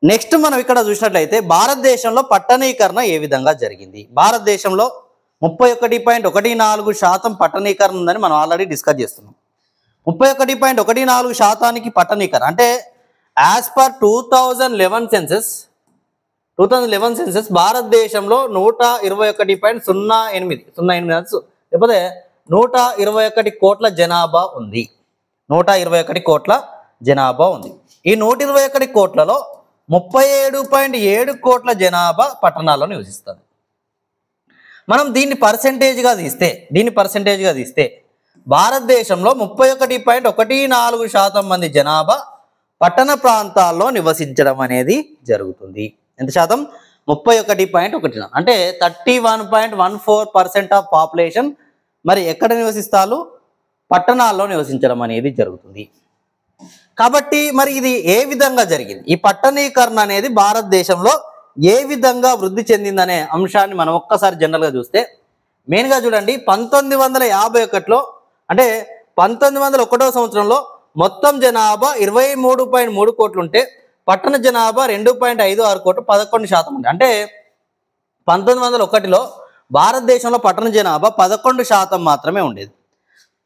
Next మనం ఇక్కడ చూసినట్లయితే భారతదేశంలో పట్టణీకరణ ఏ విధంగా జరిగింది. భారతదేశంలో 31.14% పట్టణీకరణ ఉందని మనం ఆల్రెడీ డిస్కస్ చేస్తున్నాం. 31.14% పట్టణీకరణ అంటే యాజ్ పర్ 2011 సెన్సెస్ భారతదేశంలో 121.08 లేకపోతే 121 కోట్ల జనాభా ఉంది. 121 కోట్ల జనాభా ఉంది. ఈ 121 కోట్లలో 37.7 కోట్ల జనాభా పట్టణాల్లో నివసిస్తారు. మనం దీన్ని పర్సెంటేజ్గా తీస్తే భారతదేశంలో 31.14% మంది జనాభా పట్టణ ప్రాంతాల్లో నివసించడం అనేది జరుగుతుంది. ఎంత శాతం? 31.1 అంటే 31.14% ఆఫ్ పాపులేషన్ మరి ఎక్కడ నివసిస్తారు? పట్టణాల్లో నివసించడం అనేది జరుగుతుంది. కాబట్టి మరి ఇది ఏ విధంగా జరిగింది? ఈ పట్టణీకరణ అనేది భారతదేశంలో ఏ విధంగా వృద్ధి చెందిందనే అంశాన్ని మనం ఒక్కసారి జనరల్గా చూస్తే మెయిన్గా చూడండి. 1951లో అంటే 1901వ సంవత్సరంలో మొత్తం జనాభా 23.3 కోట్లు ఉంటే పట్టణ జనాభా 2.56 కోట్లు 11% ఉంది. అంటే 1901లో భారతదేశంలో పట్టణ జనాభా 11% మాత్రమే ఉండేది.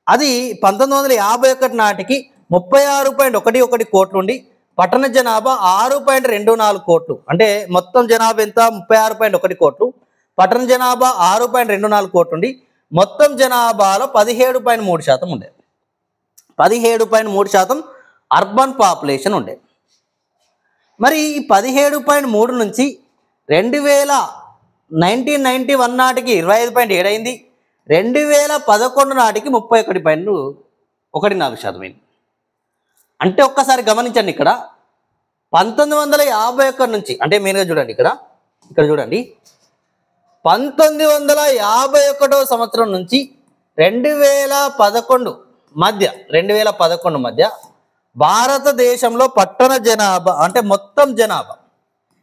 అది 1951 నాటికి 36.11 కోట్లు ఉండి పట్టణ జనాభా 6.24 కోట్లు. అంటే మొత్తం జనాభా ఎంత? 36.1 కోట్లు. పట్టణ జనాభా 6.24 కోట్లు ఉండి మొత్తం జనాభాలో 17.3% ఉండేది. 17.3% అర్బన్ పాపులేషన్ ఉండేది. మరి ఈ 17.3 నుంచి 1991 నాటికి 25.7 అయింది. 2011 నాటికి 31.14% అయింది. అంటే ఒక్కసారి గమనించండి. ఇక్కడ 1951 నుంచి అంటే మెయిన్గా చూడండి ఇక్కడ చూడండి 1951వ సంవత్సరం నుంచి 2011 మధ్య భారతదేశంలో పట్టణ జనాభా అంటే మొత్తం జనాభా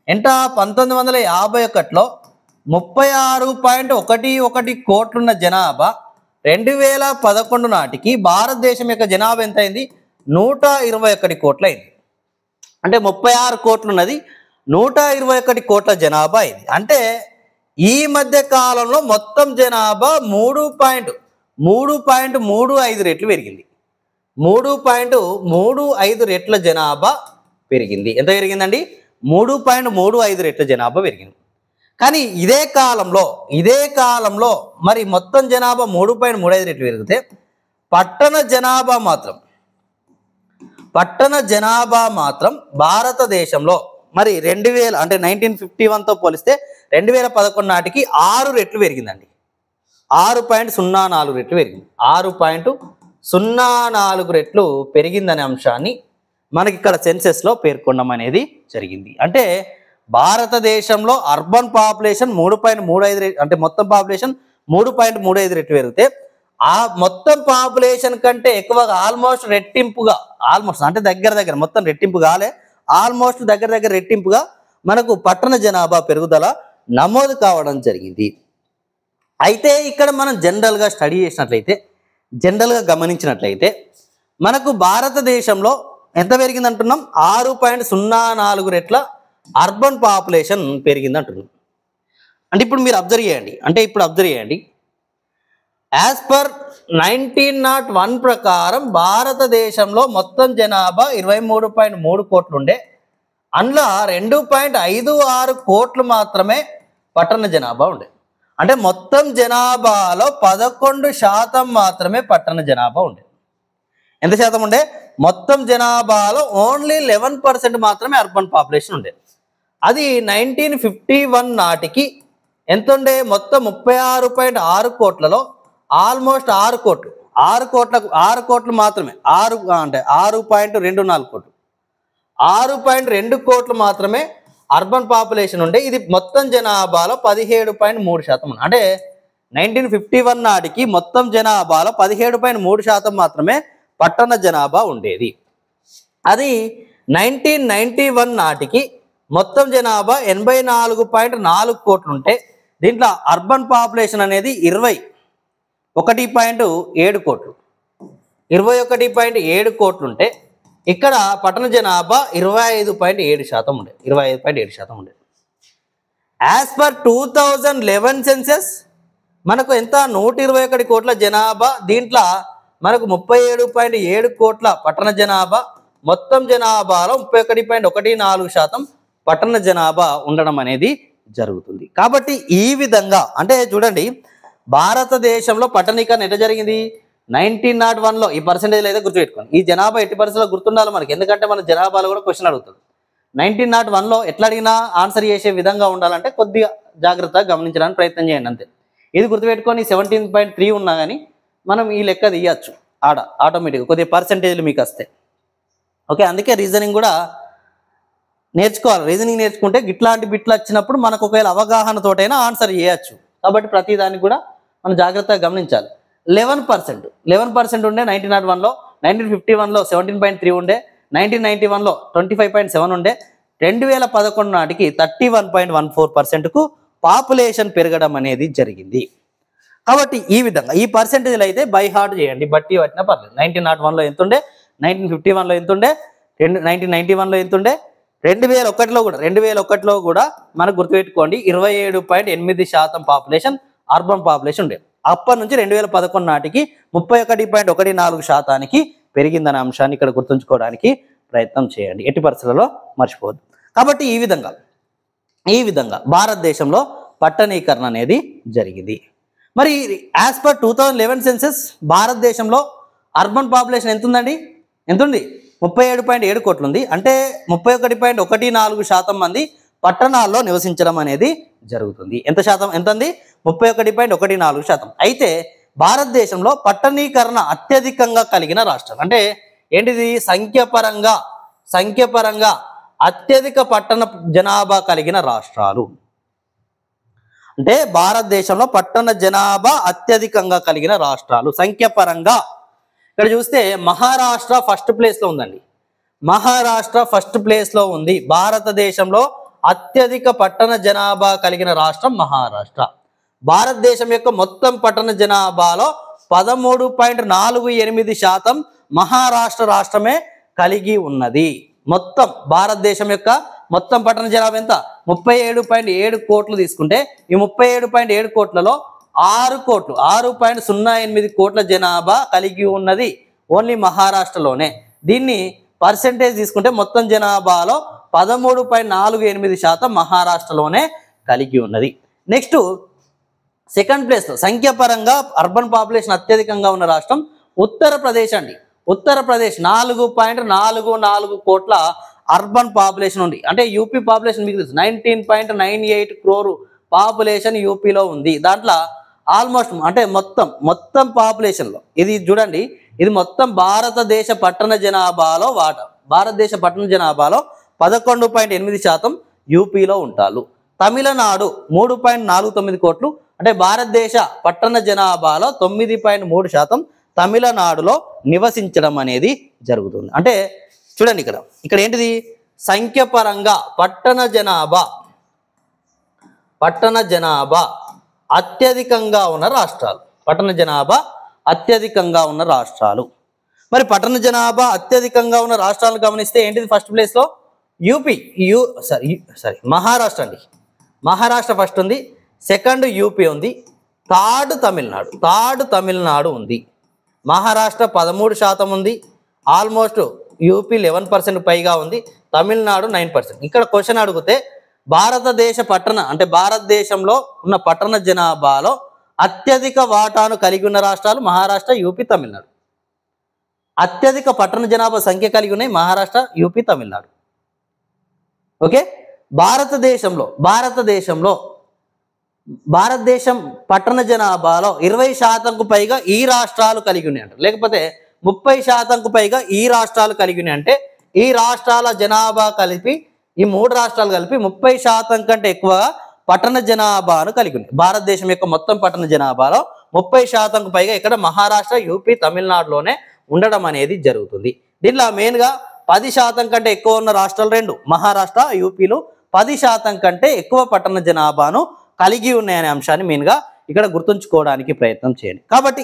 ఎంత? 1951లో 36.11 కోట్లున్న జనాభా 2011 నాటికి భారతదేశం యొక్క జనాభా ఎంత అయింది? 121 కోట్లు అయింది. అంటే 36 కోట్లు ఉన్నది 121 కోట్ల జనాభా అయింది. అంటే ఈ మధ్య కాలంలో మొత్తం జనాభా 3.35 రెట్లు పెరిగింది. 3.35 రెట్ల జనాభా పెరిగింది. ఎంత పెరిగిందండి? 3.35 రెట్ల జనాభా పెరిగింది. కానీ ఇదే కాలంలో మరి మొత్తం జనాభా 3.35 రెట్లు పెరిగితే పట్టణ జనాభా మాత్రం భారతదేశంలో మరి 2000 అంటే 1951తో పోలిస్తే 2011 నాటికి 6 రెట్లు పెరిగిందండి. 6.04 రెట్లు పెరిగింది. 6.04 రెట్లు పెరిగిందనే అంశాన్ని మనకి ఇక్కడ సెన్సెస్లో పేర్కొనడం అనేది జరిగింది. అంటే భారతదేశంలో అర్బన్ పాపులేషన్ 3.35 అంటే మొత్తం పాపులేషన్ 3.35 రెట్లు పెరిగితే ఆ మొత్తం పాపులేషన్ కంటే ఎక్కువగా ఆల్మోస్ట్ అంటే దగ్గర మొత్తం రెట్టింపు కాలే, ఆల్మోస్ట్ దగ్గర రెట్టింపుగా మనకు పట్టణ జనాభా పెరుగుదల నమోదు కావడం జరిగింది. అయితే ఇక్కడ మనం జనరల్గా స్టడీ చేసినట్లయితే గమనించినట్లయితే మనకు భారతదేశంలో ఎంత పెరిగింది అంటున్నాం? 6.04 రెట్ల అర్బన్ పాపులేషన్ పెరిగింది అంటున్నాం. అంటే ఇప్పుడు మీరు అబ్జర్వ్ చేయండి. యాజ్ పర్ 1901 ప్రకారం భారతదేశంలో మొత్తం జనాభా 23.3 కోట్లు ఉండే అందులో 2.56 కోట్లు మాత్రమే పట్టణ జనాభా ఉండే. అంటే మొత్తం జనాభాలో 11% మాత్రమే పట్టణ జనాభా ఉండే. ఎంత శాతం ఉండే? మొత్తం జనాభాలో ఓన్లీ 11% మాత్రమే అర్బన్ పాపులేషన్ ఉండే. అది 1951 నాటికి ఎంత ఉండే? మొత్తం 36.6 కోట్లలో ఆల్మోస్ట్ 6 కోట్లు మాత్రమే 6.24 కోట్లు 6.2 కోట్లు మాత్రమే అర్బన్ పాపులేషన్ ఉండే. ఇది మొత్తం జనాభాలో 17.3% అంటే 1951 నాటికి మొత్తం జనాభాలో 17.3% మాత్రమే పట్టణ జనాభా ఉండేది. అది 1991 నాటికి మొత్తం జనాభా 84.4 కోట్లు ఉంటే దీంట్లో అర్బన్ పాపులేషన్ అనేది 21.7 కోట్లు 21.7 కోట్లు ఉంటే ఇక్కడ పట్టణ జనాభా 25.7% ఉండే 25.7% ఉండే. యాజ్ పర్ 2011 సెన్సెస్ మనకు ఎంత 121 కోట్ల జనాభా, దీంట్లో మనకు 37.7 కోట్ల పట్టణ జనాభా, మొత్తం జనాభాలో 31.14% పట్టణ జనాభా ఉండడం అనేది జరుగుతుంది. కాబట్టి ఈ విధంగా అంటే చూడండి, భారతదేశంలో పట్టణీకరణ ఎట్లా జరిగింది 1901లో. ఈ పర్సెంటేజ్లు అయితే గుర్తుపెట్టుకోండి. ఈ జనాభా ఎట్టి పరిస్థితుల్లో గుర్తుండాలి మనకి, ఎందుకంటే మన జనాభాలో కూడా క్వశ్చన్ అడుగుతాడు. 1901లో ఎట్లా అడిగినా ఆన్సర్ చేసే విధంగా ఉండాలంటే కొద్దిగా జాగ్రత్తగా గమనించడానికి ప్రయత్నం చేయండి అంతే. ఇది గుర్తుపెట్టుకొని 17.3 ఉన్నా కానీ మనం ఈ లెక్క తీయచ్చు ఆటోమేటిక్గా కొద్దిగా పర్సెంటేజ్లు మీకు వస్తాయి. ఓకే, అందుకే రీజనింగ్ కూడా నేర్చుకోవాలి. రీజనింగ్ నేర్చుకుంటే ఇట్లాంటి బిట్లు వచ్చినప్పుడు మనకు ఒకవేళ అవగాహనతోటైనా ఆన్సర్ చేయొచ్చు. కాబట్టి ప్రతి దానికి కూడా మనం జాగ్రత్తగా గమనించాలి. 11% ఉండే 1901లో, 1951లో 17.3 ఉండే, 1991లో 25.7 ఉండే, 2011 నాటికి 31.14%కు పాపులేషన్ పెరగడం అనేది జరిగింది. కాబట్టి ఈ విధంగా ఈ పర్సెంటేజ్లు అయితే బై హార్ట్ చేయండి, బట్టి పట్టినా పర్లేదు. 1901లో ఎంత ఉండే, 1951లో ఎంత ఉండే, 1991లో ఎంత ఉండే, 2001లో కూడా మనకు గుర్తుపెట్టుకోండి 27.8% పాపులేషన్ అర్బన్ పాపులేషన్ ఉండే. అప్పటి నుంచి 2011 నాటికి 31.14%కి పెరిగిందనే అంశాన్ని ఇక్కడ గుర్తుంచుకోవడానికి ప్రయత్నం చేయండి, ఎట్టి పరిస్థితులలో మర్చిపోవద్దు. కాబట్టి ఈ విధంగా భారతదేశంలో పట్టణీకరణ అనేది జరిగింది. మరి యాజ్ పర్ 2011 సెన్సెస్ భారతదేశంలో అర్బన్ పాపులేషన్ ఎంత ఉందండి, ఎంత ఉంది 37.7 కోట్లు ఉంది. అంటే 31.14% మంది పట్టణాల్లో నివసించడం అనేది జరుగుతుంది. ఎంత శాతం, ఎంత ఉంది 31.14%. అయితే భారతదేశంలో పట్టణీకరణ అత్యధికంగా కలిగిన రాష్ట్రం అంటే ఏంటిది, సంఖ్యపరంగా అత్యధిక పట్టణ జనాభా కలిగిన రాష్ట్రాలు. అంటే భారతదేశంలో పట్టణ జనాభా అత్యధికంగా కలిగిన రాష్ట్రాలు సంఖ్యపరంగా. ఇక్కడ చూస్తే మహారాష్ట్ర ఫస్ట్ ప్లేస్లో ఉందండి. మహారాష్ట్ర ఫస్ట్ ప్లేస్లో ఉంది. భారతదేశంలో అత్యధిక పట్టణ జనాభా కలిగిన రాష్ట్రం మహారాష్ట్ర. భారతదేశం యొక్క మొత్తం పట్టణ జనాభాలో 13.48% మహారాష్ట్ర రాష్ట్రమే కలిగి ఉన్నది. మొత్తం భారతదేశం యొక్క మొత్తం పట్టణ జనాభా ఎంత 37.7 కోట్లు తీసుకుంటే ఈ 37.7 కోట్లలో 6.08 కోట్ల జనాభా కలిగి ఉన్నది ఓన్లీ మహారాష్ట్రలోనే. దీన్ని పర్సెంటేజ్ తీసుకుంటే మొత్తం జనాభాలో 13.48% మహారాష్ట్రలోనే కలిగి ఉన్నది. నెక్స్ట్ సెకండ్ ప్లేస్లో సంఖ్యాపరంగా అర్బన్ పాపులేషన్ అత్యధికంగా ఉన్న రాష్ట్రం ఉత్తరప్రదేశ్ అండి. ఉత్తరప్రదేశ్ 4.44 కోట్ల అర్బన్ పాపులేషన్ ఉంది. అంటే యూపీ పాపులేషన్ మీకు తెలుసు 19.98 క్రోర్ పాపులేషన్ యూపీలో ఉంది. దాంట్లో ఆల్మోస్ట్ అంటే మొత్తం పాపులేషన్లో ఇది చూడండి, ఇది మొత్తం భారతదేశ పట్టణ జనాభాలో వాటా. భారతదేశ పట్టణ జనాభాలో 11.8% యూపీలో ఉంటారు. తమిళనాడు 3.49 కోట్లు అంటే భారతదేశ పట్టణ జనాభాలో 9.3% తమిళనాడులో నివసించడం అనేది జరుగుతుంది. అంటే చూడండి ఇక్కడ ఏంటిది సంఖ్యపరంగా పట్టణ జనాభా అత్యధికంగా ఉన్న రాష్ట్రాలు. పట్టణ జనాభా అత్యధికంగా ఉన్న రాష్ట్రాలు. మరి పట్టణ జనాభా అత్యధికంగా ఉన్న రాష్ట్రాలను గమనిస్తే ఏంటిది ఫస్ట్ ప్లేస్లో మహారాష్ట్ర అండి. మహారాష్ట్ర ఫస్ట్ ఉంది, సెకండ్ యూపీ ఉంది, థర్డ్ తమిళనాడు ఉంది. మహారాష్ట్ర 13% ఉంది, ఆల్మోస్ట్ యూపీ 11% పైగా ఉంది, తమిళనాడు 9%. ఇక్కడ క్వశ్చన్ అడిగితే భారతదేశంలో ఉన్న పట్టణ జనాభాలో అత్యధిక వాటాను కలిగి ఉన్న రాష్ట్రాలు మహారాష్ట్ర, యూపీ, తమిళనాడు. అత్యధిక పట్టణ జనాభా సంఖ్య కలిగి ఉన్నాయి మహారాష్ట్ర, యూపీ, తమిళనాడు. ఓకే, భారతదేశం పట్టణ జనాభాలో 20%కు పైగా ఈ రాష్ట్రాలు కలిగి ఉన్నాయి అంటారు. లేకపోతే 30%కు పైగా ఈ రాష్ట్రాలు కలిగి ఉన్నాయి అంటే ఈ రాష్ట్రాల జనాభా కలిపి ఈ 3 రాష్ట్రాలు కలిపి 30% కంటే ఎక్కువ పట్టణ జనాభాను కలిగి ఉన్నాయి. భారతదేశం యొక్క మొత్తం పట్టణ జనాభాలో 30%కు పైగా ఇక్కడ మహారాష్ట్ర, యూపీ, తమిళనాడులోనే ఉండడం అనేది జరుగుతుంది. దీంట్లో మెయిన్గా 10% కంటే ఎక్కువ ఉన్న రాష్ట్రాలు 2 మహారాష్ట్ర, యూపీలు 10% కంటే ఎక్కువ పట్టణ జనాభాను కలిగి ఉన్నాయనే అంశాన్ని మెయిన్గా ఇక్కడ గుర్తుంచుకోవడానికి ప్రయత్నం చేయండి. కాబట్టి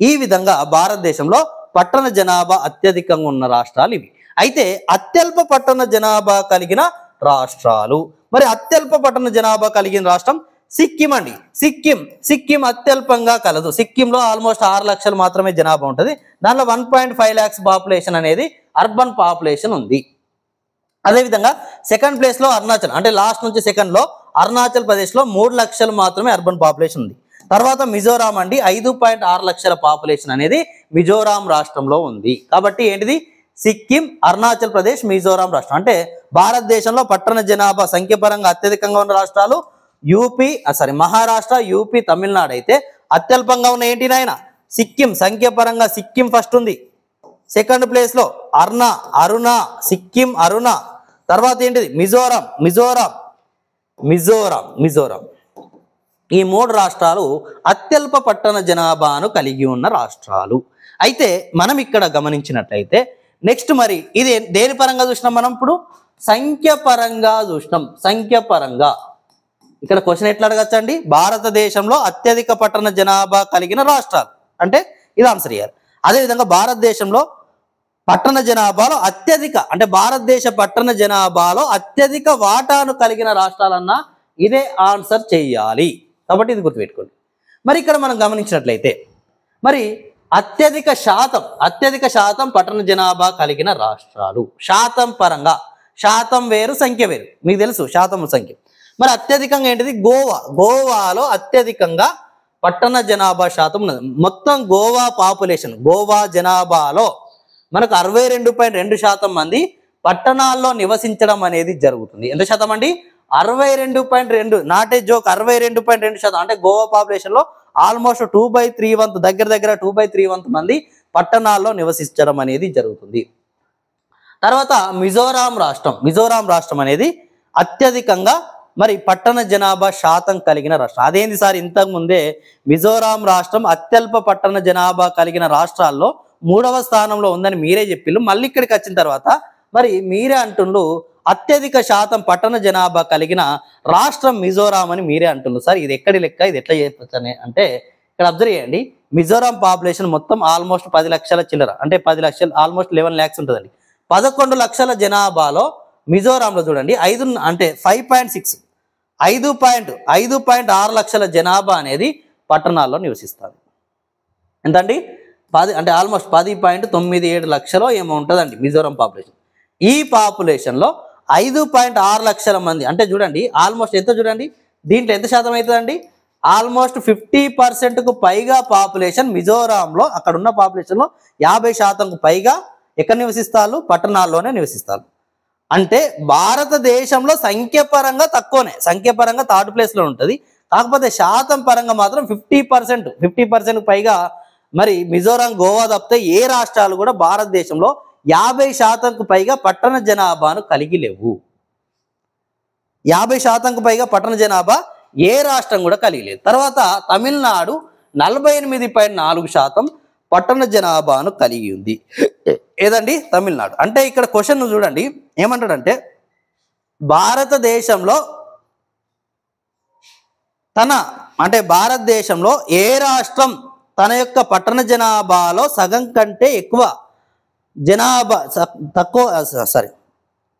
ఈ విధంగా భారతదేశంలో పట్టణ జనాభా అత్యధికంగా ఉన్న రాష్ట్రాలు ఇవి. అయితే అత్యల్ప పట్టణ జనాభా కలిగిన రాష్ట్రాలు, మరి అత్యల్ప పట్టణ జనాభా కలిగిన రాష్ట్రం సిక్కిం అండి. సిక్కిం అత్యల్పంగా కలదు. సిక్కింలో ఆల్మోస్ట్ 6 లక్షలు మాత్రమే జనాభా ఉంటుంది. దానిలో 1.5 lakhs పాపులేషన్ అనేది అర్బన్ పాపులేషన్ ఉంది. అదేవిధంగా సెకండ్ ప్లేస్ లో అరుణాచల్, అంటే లాస్ట్ నుంచి సెకండ్ లో అరుణాచల్ ప్రదేశ్ లో 3 లక్షలు మాత్రమే అర్బన్ పాపులేషన్ ఉంది. తర్వాత మిజోరాం అండి, 5.6 లక్షల పాపులేషన్ అనేది మిజోరాం రాష్ట్రంలో ఉంది. కాబట్టి ఏంటిది, సిక్కిం, అరుణాచల్ ప్రదేశ్, మిజోరాం రాష్ట్రం. అంటే భారతదేశంలో పట్టణ జనాభా సంఖ్యపరంగా అత్యధికంగా ఉన్న రాష్ట్రాలు మహారాష్ట్ర, యూపీ, తమిళనాడు. అయితే అత్యల్పంగా ఉన్న ఏంటి నాయన, సిక్కిం. సంఖ్యపరంగా సిక్కిం ఫస్ట్ ఉంది. సెకండ్ ప్లేస్ లో అరుణ, సిక్కిం, అరుణ. తర్వాత ఏంటిది, మిజోరాం. ఈ 3 రాష్ట్రాలు అత్యల్ప పట్టణ జనాభాను కలిగి ఉన్న రాష్ట్రాలు. అయితే మనం ఇక్కడ గమనించినట్లయితే నెక్స్ట్ మరి ఇది దేని పరంగా చూసినాం మనం, ఇప్పుడు సంఖ్యపరంగా చూసినాం. సంఖ్యపరంగా ఇక్కడ క్వశ్చన్ ఎట్లా అడగచ్చండి, భారతదేశంలో అత్యధిక పట్టణ జనాభా కలిగిన రాష్ట్రాలు అంటే ఇది ఆన్సర్ ఇయ్యాలి. అదేవిధంగా భారతదేశంలో పట్టణ జనాభాలో అత్యధిక, అంటే భారతదేశ పట్టణ జనాభాలో అత్యధిక వాటాను కలిగిన రాష్ట్రాలన్నా ఇదే ఆన్సర్ చెయ్యాలి. కాబట్టి ఇది గుర్తుపెట్టుకోండి. మరి ఇక్కడ మనం గమనించినట్లయితే మరి అత్యధిక శాతం పట్టణ జనాభా కలిగిన రాష్ట్రాలు. శాతం పరంగా, శాతం వేరు సంఖ్య వేరు, మీకు తెలుసు శాతం సంఖ్య. మరి అత్యధికంగా ఏంటిది, గోవాలో అత్యధికంగా పట్టణ జనాభా శాతం ఉన్నది. మొత్తం గోవా పాపులేషన్, గోవా జనాభాలో మనకు 62.2% మంది పట్టణాల్లో నివసించడం అనేది జరుగుతుంది. ఎంత శాతం అండి, 62.2. Not a joke, 62.2%. అంటే గోవా పాపులేషన్ లో ఆల్మోస్ట్ 2/3 వంతు, దగ్గర 2/3 వంతు మంది పట్టణాల్లో నివసించడం అనేది జరుగుతుంది. తర్వాత మిజోరాం రాష్ట్రం అనేది అత్యధికంగా మరి పట్టణ జనాభా శాతం కలిగిన రాష్ట్రం. అదేంటి సార్, ఇంతకు ముందే మిజోరాం రాష్ట్రం అత్యల్ప పట్టణ జనాభా కలిగిన రాష్ట్రాల్లో 3వ స్థానంలో ఉందని మీరే చెప్పిళ్ళు. మళ్ళీ ఇక్కడికి వచ్చిన తర్వాత మరి మీరే అంటుండ్రు అత్యధిక శాతం పట్టణ జనాభా కలిగిన రాష్ట్రం మిజోరాం అని మీరే అంటుండ్రు. సార్ ఇది ఎక్కడి లెక్క, ఇది ఎట్లా చేయొచ్చు అంటే ఇక్కడ అబ్జర్వ్ చేయండి. మిజోరాం పాపులేషన్ మొత్తం ఆల్మోస్ట్ 10 లక్షల చిల్లర, అంటే 10 లక్షలు, ఆల్మోస్ట్ 11 lakhs ఉంటుందండి. 11 లక్షల జనాభాలో మిజోరాంలో చూడండి 5.6 లక్షల జనాభా అనేది పట్టణాల్లో నివసిస్తారు. ఎంతండి, 10, అంటే ఆల్మోస్ట్ 10.97 లక్షలో ఏమో ఉంటుందండి మిజోరాం పాపులేషన్. ఈ పాపులేషన్లో 5.6 లక్షల మంది, అంటే చూడండి ఆల్మోస్ట్ ఎంత, చూడండి దీంట్లో ఎంత శాతం అవుతుందండి, ఆల్మోస్ట్ 50%కు పైగా పాపులేషన్ మిజోరాంలో, అక్కడ ఉన్న పాపులేషన్లో 50%కు పైగా ఎక్కడ నివసిస్తారు, పట్టణాల్లోనే నివసిస్తారు. అంటే భారతదేశంలో సంఖ్యపరంగా తక్కువనే, సంఖ్యపరంగా థర్డ్ ప్లేస్లో ఉంటుంది. కాకపోతే శాతం పరంగా మాత్రం 50% పైగా మరి మిజోరాం, గోవా తప్పితే ఏ రాష్ట్రాలు కూడా భారతదేశంలో 50%కు పైగా పట్టణ జనాభాను కలిగి లేవు. 50%కు పైగా పట్టణ జనాభా ఏ రాష్ట్రం కూడా కలిగి లేదు. తర్వాత తమిళనాడు 48.4% పట్టణ జనాభాను కలిగి ఉంది. ఏదండి, తమిళనాడు. అంటే ఇక్కడ క్వశ్చన్ చూడండి ఏమంటాడంటే, భారతదేశంలో భారతదేశంలో ఏ రాష్ట్రం తన యొక్క పట్టణ జనాభాలో సగం కంటే ఎక్కువ జనాభా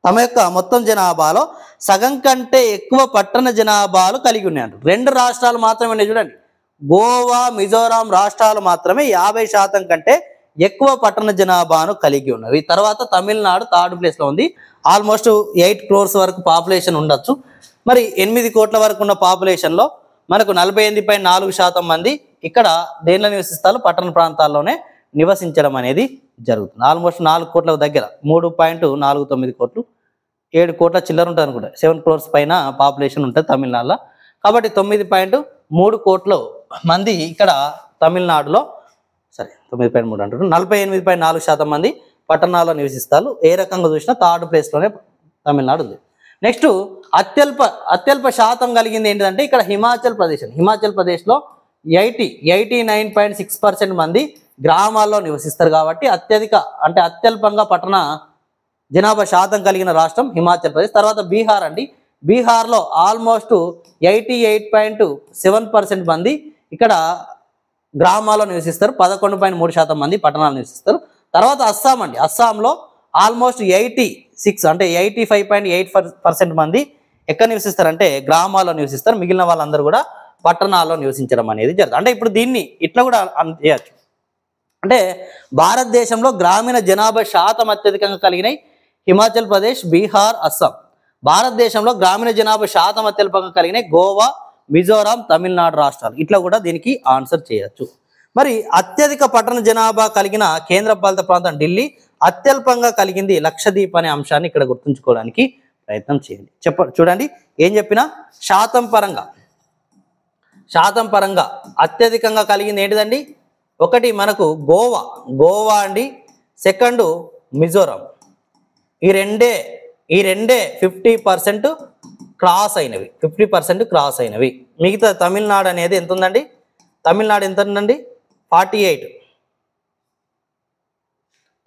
తమ యొక్క మొత్తం జనాభాలో సగం కంటే ఎక్కువ పట్టణ జనాభాలు కలిగి ఉన్నాయంట. 2 రాష్ట్రాలు మాత్రమే చూడండి, గోవా, మిజోరాం రాష్ట్రాలు మాత్రమే 50% కంటే ఎక్కువ పట్టణ జనాభాను కలిగి ఉన్నవి. తర్వాత తమిళనాడు థర్డ్ ప్లేస్లో ఉంది. ఆల్మోస్ట్ 8 crores వరకు పాపులేషన్ ఉండొచ్చు. మరి 8 కోట్ల వరకు ఉన్న పాపులేషన్లో మనకు 48.4% మంది ఇక్కడ దేనిలో నివసిస్తారు, పట్టణ ప్రాంతాల్లోనే నివసించడం అనేది జరుగుతుంది. ఆల్మోస్ట్ 4 కోట్ల దగ్గర, 3.49 కోట్లు, 7 కోట్ల చిల్లర ఉంటుంది అనుకుంటా, 7 crores పైన పాపులేషన్ ఉంటుంది తమిళనాడులో. కాబట్టి 9.3 కోట్ల మంది ఇక్కడ తమిళనాడులో, 9.3 అంటారు, 48.4% మంది పట్టణాల్లో నివసిస్తారు. ఏ రకంగా చూసినా థర్డ్ ప్లేస్లోనే తమిళనాడు ఉంది. నెక్స్ట్ అత్యల్ప శాతం కలిగింది ఏంటంటే ఇక్కడ హిమాచల్ ప్రదేశ్లో 89.6% మంది గ్రామాల్లో నివసిస్తారు. కాబట్టి అత్యల్పంగా పట్టణ జనాభా శాతం కలిగిన రాష్ట్రం హిమాచల్ ప్రదేశ్. తర్వాత బీహార్ అండి, బీహార్లో ఆల్మోస్ట్ 88.7% మంది ఇక్కడ గ్రామాల్లో నివసిస్తారు, 11.3% మంది పట్టణాల్లో నివసిస్తారు. తర్వాత అస్సాం అండి, అస్సాంలో ఆల్మోస్ట్ 86 అంటే 85.8% మంది ఎక్కడ నివసిస్తారంటే గ్రామాల్లో నివసిస్తారు. మిగిలిన వాళ్ళందరూ కూడా పట్టణాల్లో నివసించడం అనేది జరుగుతుంది. అంటే ఇప్పుడు దీన్ని ఇట్లా కూడా చేయొచ్చు. అంటే భారతదేశంలో గ్రామీణ జనాభా శాతం అత్యధికంగా కలిగినాయి హిమాచల్ ప్రదేశ్, బీహార్, అస్సాం. భారతదేశంలో గ్రామీణ జనాభా శాతం అత్యల్పంగా కలిగినాయి గోవా, మిజోరాం, తమిళనాడు రాష్ట్రాలు. ఇట్లా కూడా దీనికి ఆన్సర్ చేయొచ్చు. మరి అత్యధిక పట్టణ జనాభా కలిగిన కేంద్రపాలిత ప్రాంతం ఢిల్లీ, అత్యల్పంగా కలిగింది లక్షద్వీప్ అనే అంశాన్ని ఇక్కడ గుర్తుంచుకోవడానికి ప్రయత్నం చేయండి. చూడండి ఏం చెప్పినా శాతం పరంగా అత్యధికంగా కలిగింది ఏంటిదండి? ఒకటి మనకు గోవా అండి, సెకండ్ మిజోరాం. ఈ రెండే 50% క్రాస్ అయినవి, 50% క్రాస్ అయినవి. మిగతా తమిళనాడు అనేది ఎంత ఉందండి? తమిళనాడు ఎంత ఉందండి? 48.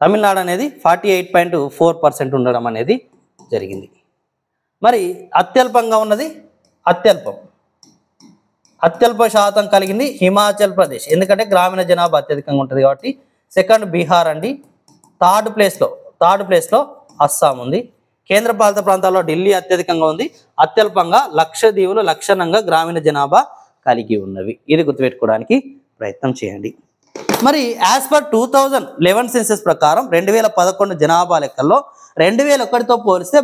తమిళనాడు అనేది 48.4% ఉండడం అనేది జరిగింది. మరి అత్యల్పంగా ఉన్నది అత్యల్ప శాతం కలిగింది హిమాచల్ ప్రదేశ్, ఎందుకంటే గ్రామీణ జనాభా అత్యధికంగా ఉంటుంది కాబట్టి. సెకండ్ బీహార్ అండి, థర్డ్ ప్లేస్లో అస్సాం ఉంది. కేంద్రపాలిత ప్రాంతాల్లో ఢిల్లీ అత్యధికంగా ఉంది. అత్యల్పంగా లక్షద్వీపులు లక్షణంగా గ్రామీణ జనాభా కలిగి ఉన్నవి. ఇది గుర్తుపెట్టుకోవడానికి ప్రయత్నం చేయండి. మరి యాజ్ పర్ 2011 సెన్సెస్ ప్రకారం 2011 జనాభా లెక్కల్లో 2001తో పోలిస్తే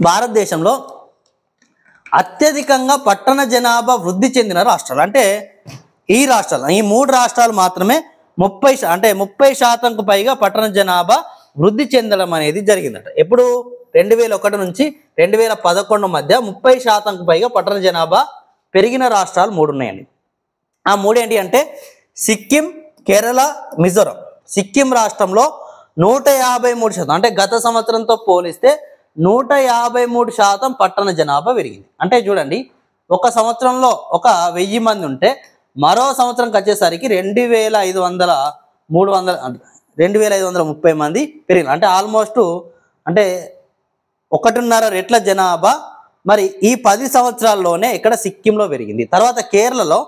భారతదేశంలో అత్యధికంగా పట్టణ జనాభా వృద్ధి చెందిన రాష్ట్రాలు అంటే ఈ 3 రాష్ట్రాలు మాత్రమే 30% పైగా పట్టణ జనాభా వృద్ధి చెందడం అనేది జరిగిందట. ఎప్పుడు 2001 నుంచి 2011 మధ్య 30% పైగా పట్టణ జనాభా పెరిగిన రాష్ట్రాలు 3 ఉన్నాయండి. ఆ 3 ఏంటి అంటే సిక్కిం, కేరళ, మిజోరాం. సిక్కిం రాష్ట్రంలో 153%, అంటే గత సంవత్సరంతో పోలిస్తే 153% పట్టణ జనాభా పెరిగింది. అంటే చూడండి, ఒక సంవత్సరంలో 1000 మంది ఉంటే మరో సంవత్సరంకి వచ్చేసరికి 2530 మంది పెరిగింది. అంటే ఆల్మోస్ట్ 1.5 రెట్ల జనాభా మరి ఈ 10 సంవత్సరాల్లోనే ఇక్కడ సిక్కింలో పెరిగింది. తర్వాత కేరళలో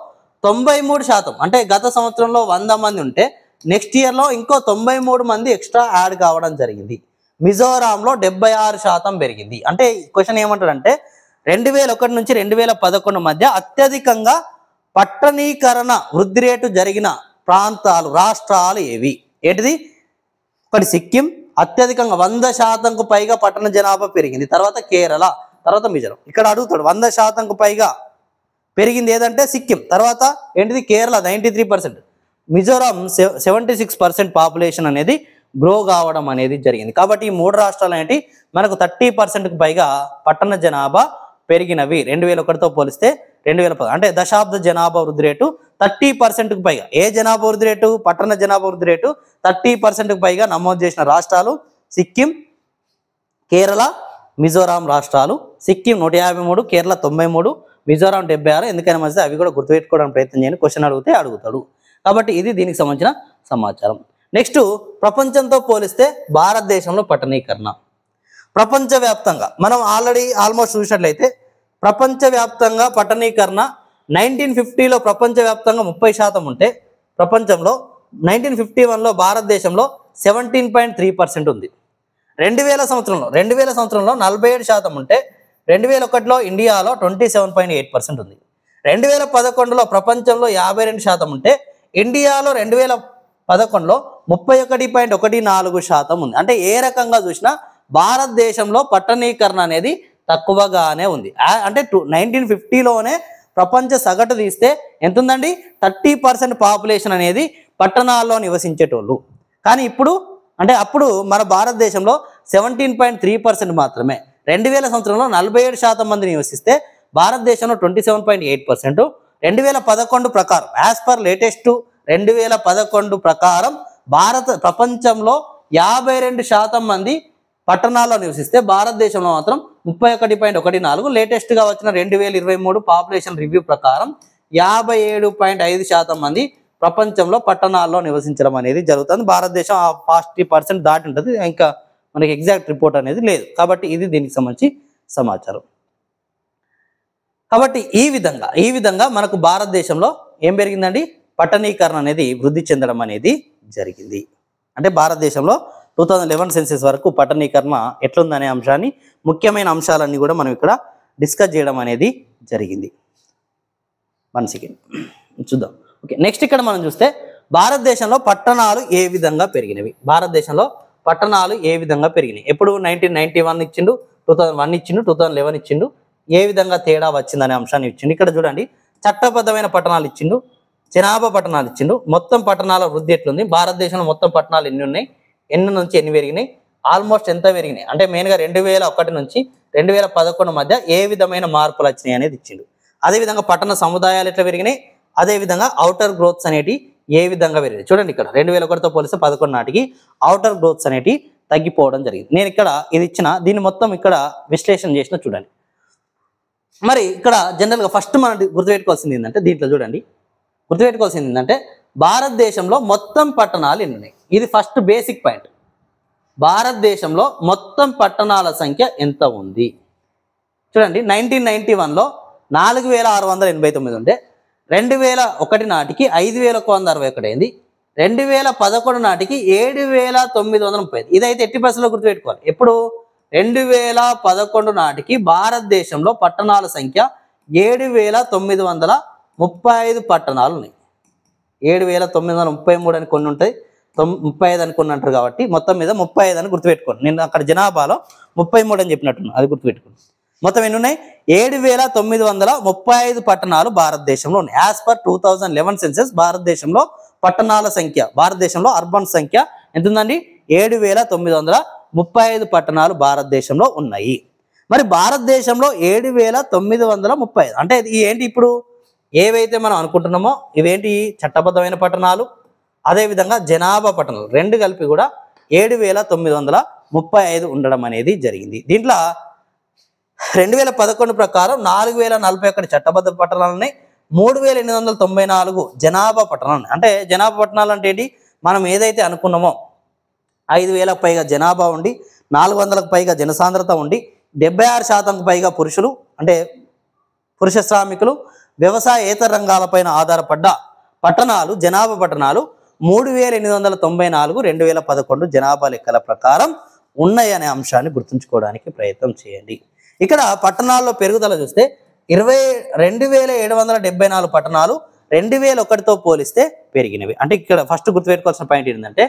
93%, అంటే గత సంవత్సరంలో 100 మంది ఉంటే నెక్స్ట్ ఇయర్లో ఇంకో 93 మంది ఎక్స్ట్రా యాడ్ కావడం జరిగింది. మిజోరాంలో 76% పెరిగింది. అంటే క్వశ్చన్ ఏమంటాడంటే 2001 నుంచి 2011 మధ్య అత్యధికంగా పట్టణీకరణ వృద్ధి రేటు జరిగిన రాష్ట్రాలు ఏవి? ఏంటిది? ఒకటి సిక్కిం, అత్యధికంగా 100%కు పైగా పట్టణ జనాభా పెరిగింది. తర్వాత కేరళ, తర్వాత మిజోరాం. ఇక్కడ అడుగుతాడు 100%కు పైగా పెరిగింది ఏదంటే సిక్కిం, తర్వాత ఏంటిది? కేరళ 93%, మిజోరాం 76% పాపులేషన్ అనేది గ్రో కావడం అనేది జరిగింది. కాబట్టి ఈ 3 రాష్ట్రాలు ఏంటి మనకు 30%కు పైగా పట్టణ జనాభా పెరిగినవి 2001తో పోలిస్తే 2010. అంటే దశాబ్ద జనాభా వృద్ధి రేటు 30%కు పైగా. ఏ జనాభా వృద్ధి రేటు? పట్టణ జనాభా వృద్ధి రేటు 30%కు పైగా నమోదు చేసిన రాష్ట్రాలు సిక్కిం, కేరళ, మిజోరాం రాష్ట్రాలు. సిక్కిం 153, కేరళ 93, మిజోరాం 76. ఎందుకైనా మంచిది అవి కూడా గుర్తుపెట్టుకోవడానికి ప్రయత్నం చేయండి, క్వశ్చన్ అడుగుతాడు. కాబట్టి ఇది దీనికి సంబంధించిన సమాచారం. నెక్స్ట్, ప్రపంచంతో పోలిస్తే భారతదేశంలో పట్టణీకరణ. ప్రపంచవ్యాప్తంగా మనం ఆల్మోస్ట్ చూసినట్లయితే ప్రపంచవ్యాప్తంగా పట్టణీకరణ 1950లో ప్రపంచవ్యాప్తంగా 30% ఉంటే ప్రపంచంలో 1951లో భారతదేశంలో 17.3% ఉంది. 2000 సంవత్సరంలో 47% ఉంటే 2001లో ఇండియాలో 27.8% ఉంది. 2011లో ప్రపంచంలో 52% ఉంటే ఇండియాలో 2011లో 31.14% ఉంది. అంటే ఏ రకంగా చూసినా భారతదేశంలో పట్టణీకరణ అనేది తక్కువగానే ఉంది. అంటే 1950లోనే ప్రపంచ సగటు తీస్తే ఎంత ఉందండి? 30% పాపులేషన్ అనేది పట్టణాల్లో నివసించేటోళ్ళు. కానీ అప్పుడు మన భారతదేశంలో 17.3% మాత్రమే. 2000 సంవత్సరంలో 47% మంది నివసిస్తే భారతదేశంలో 27.8%. 2011 ప్రకారం, యాజ్ పర్ లేటెస్ట్ 2011 ప్రకారం ప్రపంచంలో 52% మంది పట్టణాల్లో నివసిస్తే భారతదేశంలో మాత్రం 31.14. లేటెస్ట్గా వచ్చిన 2023 పాపులేషన్ రివ్యూ ప్రకారం 57.5% మంది ప్రపంచంలో పట్టణాల్లో నివసించడం అనేది జరుగుతుంది. భారతదేశం 40% దాటి ఉంటుంది. ఇంకా మనకి ఎగ్జాక్ట్ రిపోర్ట్ అనేది లేదు. కాబట్టి ఇది దీనికి సంబంధించి సమాచారం. కాబట్టి ఈ విధంగా మనకు భారతదేశంలో ఏం పెరిగిందండి, పట్టణీకరణ అనేది వృద్ధి చెందడం అనేది జరిగింది. అంటే భారతదేశంలో 2011 సెన్సెస్ వరకు పట్టణీకరణ ఎట్లుందనే అంశాన్ని, ముఖ్యమైన అంశాలన్నీ కూడా మనం ఇక్కడ డిస్కస్ చేయడం అనేది జరిగింది. 1 సెకండ్ చూద్దాం. ఓకే, నెక్స్ట్ ఇక్కడ మనం చూస్తే భారతదేశంలో పట్టణాలు ఏ విధంగా పెరిగినవి. భారతదేశంలో పట్టణాలు ఏ విధంగా పెరిగినాయి. ఎప్పుడు 1991 ఇచ్చిండు, 2001 ఇచ్చిండు, 2011 ఇచ్చిండు. ఏ విధంగా తేడా వచ్చిందనే అంశాన్ని ఇచ్చిండు. ఇక్కడ చూడండి, చట్టబద్ధమైన పట్టణాలు ఇచ్చిండు, జనాభా పట్టణాలు ఇచ్చిండు, మొత్తం పట్టణాల వృద్ధి ఎట్లుంది, భారతదేశంలో మొత్తం పట్టణాలు ఎన్ని ఉన్నాయి, ఎన్ని నుంచి ఎన్ని పెరిగినాయి, ఆల్మోస్ట్ ఎంత పెరిగినాయి, అంటే మెయిన్గా 2001 నుంచి 2011 మధ్య ఏ విధమైన మార్పులు వచ్చినాయి అనేది ఇచ్చిండు. అదేవిధంగా పట్టణ సముదాయాలు ఎట్లా పెరిగినాయి, అదేవిధంగా అవుటర్ గ్రోత్స్ అనేటి ఏ విధంగా పెరిగినాయి. చూడండి, ఇక్కడ 2001తో పోలిస్తే 11 నాటికి అవుటర్ గ్రోత్స్ అనేటి తగ్గిపోవడం జరిగింది. నేను ఇక్కడ ఇది ఇచ్చిన దీన్ని మొత్తం ఇక్కడ విశ్లేషణ చేసిన చూడండి. మరి ఇక్కడ జనరల్గా ఫస్ట్ మనం గుర్తుపెట్టుకోవాల్సింది ఏంటంటే, దీంట్లో చూడండి గుర్తుపెట్టుకోవాల్సింది ఏంటంటే, భారతదేశంలో మొత్తం పట్టణాలు ఎన్ని ఉన్నాయి. ఇది ఫస్ట్ బేసిక్ పాయింట్. భారతదేశంలో మొత్తం పట్టణాల సంఖ్య ఎంత ఉంది చూడండి. 1991లో 4689 ఉంటే 2001 నాటికి 5161 అయింది. 2011 నాటికి 7930. ఇదైతే ఎట్టి పరిస్థితుల్లో గుర్తుపెట్టుకోవాలి. ఎప్పుడు 2011 నాటికి భారతదేశంలో పట్టణాల సంఖ్య 7935 పట్టణాలు ఉన్నాయి. 7933 అని కొన్ని ఉంటాయి, 35 అని కొన్ని అంటారు. కాబట్టి మొత్తం మీద 35 అని గుర్తుపెట్టుకోండి. నేను అక్కడ జనాభాలో 33 అని చెప్పినట్టున్నా, అది గుర్తుపెట్టుకోండి. మొత్తం ఎన్ని ఉన్నాయి, 7935 పట్టణాలు భారతదేశంలో ఉన్నాయి. యాజ్ పర్ 2011 సెన్సెస్ భారతదేశంలో పట్టణాల సంఖ్య, భారతదేశంలో అర్బన్ సంఖ్య ఎంత ఉందండి, 7935 పట్టణాలు భారతదేశంలో ఉన్నాయి. మరి భారతదేశంలో 7935 అంటే ఇది ఏంటి, ఇప్పుడు ఏవైతే మనం అనుకుంటున్నామో ఇవేంటి, చట్టబద్ధమైన పట్టణాలు, అదేవిధంగా జనాభా పట్టణాలు రెండు కలిపి కూడా 7935 ఉండడం అనేది జరిగింది. దీంట్లో 2011 ప్రకారం 4041 చట్టబద్ధ పట్టణాలు ఉన్నాయి, 3894 జనాభా పట్టణాలు. అంటే జనాభా పట్టణాలు అంటే ఏంటి, మనం ఏదైతే అనుకున్నామో 5000కు పైగా జనాభా ఉండి, 400కు పైగా జనసాంద్రత ఉండి, 76% పైగా పురుషులు అంటే పురుష శ్రామికులు, వ్యవసాయేతర రంగాలపైన ఆధారపడ్డ పట్టణాలు, జనాభా పట్టణాలు 3894 2011 జనాభా లెక్కల ప్రకారం ఉన్నాయనే అంశాన్ని గుర్తుంచుకోవడానికి ప్రయత్నం చేయండి. ఇక్కడ పట్టణాల్లో పెరుగుదల చూస్తే 2774 పట్టణాలు 2001తో పోలిస్తే పెరిగినవి. అంటే ఇక్కడ ఫస్ట్ గుర్తుపెట్టుకోవాల్సిన పాయింట్ ఏంటంటే,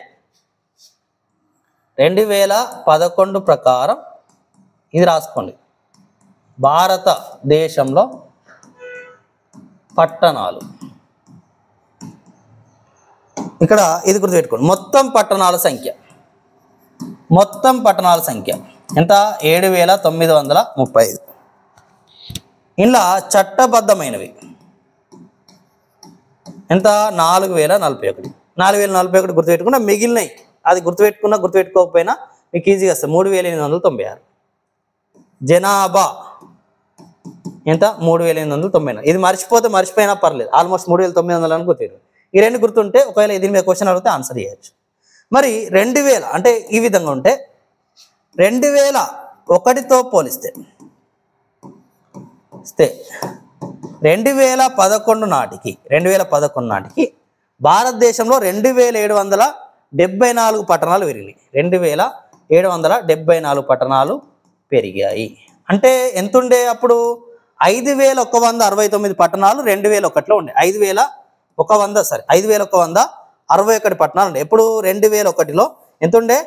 2011 ప్రకారం ఇది రాసుకోండి, భారతదేశంలో పట్టణాలు, ఇక్కడ ఇది గుర్తుపెట్టుకోండి, మొత్తం పట్టణాల సంఖ్య ఎంత, 7935. ఇలా చట్టబద్ధమైనవి ఎంత, 4041 గుర్తుపెట్టుకున్నా, మిగిలినవి అది గుర్తుపెట్టుకోకపోయినా మీకు ఈజీగా వస్తుంది, 3896. జనాభా ఎంత, 3894. ఇది మర్చిపోయినా పర్లేదు, ఆల్మోస్ట్ 3900 అని గుర్తుపెట్టు. ఈ రెండు గుర్తుంటే ఒకవేళ దీని మీద క్వశ్చన్ అడిగితే ఆన్సర్ చేయొచ్చు. మరి 2000 అంటే ఈ విధంగా ఉంటే 2001తో పోలిస్తే 2011 నాటికి భారతదేశంలో 2774 పట్టణాలు పెరిగినాయి. 2774 పట్టణాలు పెరిగాయి. అంటే ఎంతుండే అప్పుడు 5169 పట్టణాలు 2001లో ఉండే, 5161 పట్టణాలు ఉండే. ఎప్పుడు 2001లో ఎంత ఉండే,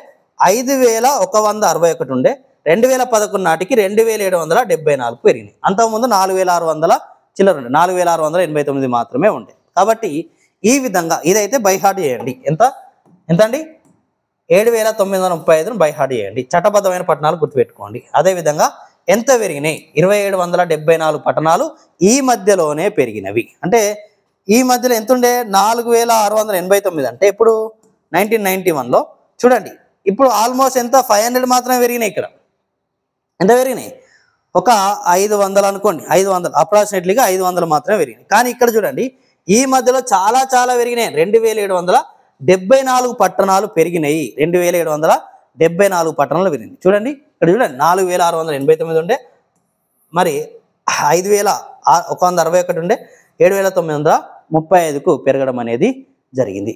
5161 ఉండే. 2011 నాటికి 2774 పెరిగినాయి. అంతకుముందు 4600 చిల్లర ఉండే, 4689 మాత్రమే ఉండే. కాబట్టి ఈ విధంగా ఇదైతే బైహార్ట్ చేయండి. ఎంత అండి, 7935 బైహార్ట్ చేయండి. చట్టబద్ధమైన పట్టణాలు గుర్తుపెట్టుకోండి. అదేవిధంగా ఎంత పెరిగినాయి, 2774 పట్టణాలు ఈ మధ్యలోనే పెరిగినవి. అంటే ఈ మధ్యలో ఎంత ఉండే, 4689. అంటే ఇప్పుడు 1991లో చూడండి, ఇప్పుడు ఆల్మోస్ట్ ఎంత, 500 మాత్రమే పెరిగినాయి. ఇక్కడ ఎంత పెరిగినాయి, ఒక 500 అనుకోండి, 500 అప్రాక్సిమేట్లీగా 500 మాత్రమే పెరిగినాయి. కానీ ఇక్కడ చూడండి, ఈ మధ్యలో చాలా పెరిగినాయి. 2774 పట్టణాలు పెరిగినాయి. 2774 పట్టణాలు పెరిగినాయి. చూడండి ఇక్కడ చూడండి, 4689 ఉండే, మరి 161 ఉండే 7,935కు పెరగడం అనేది జరిగింది.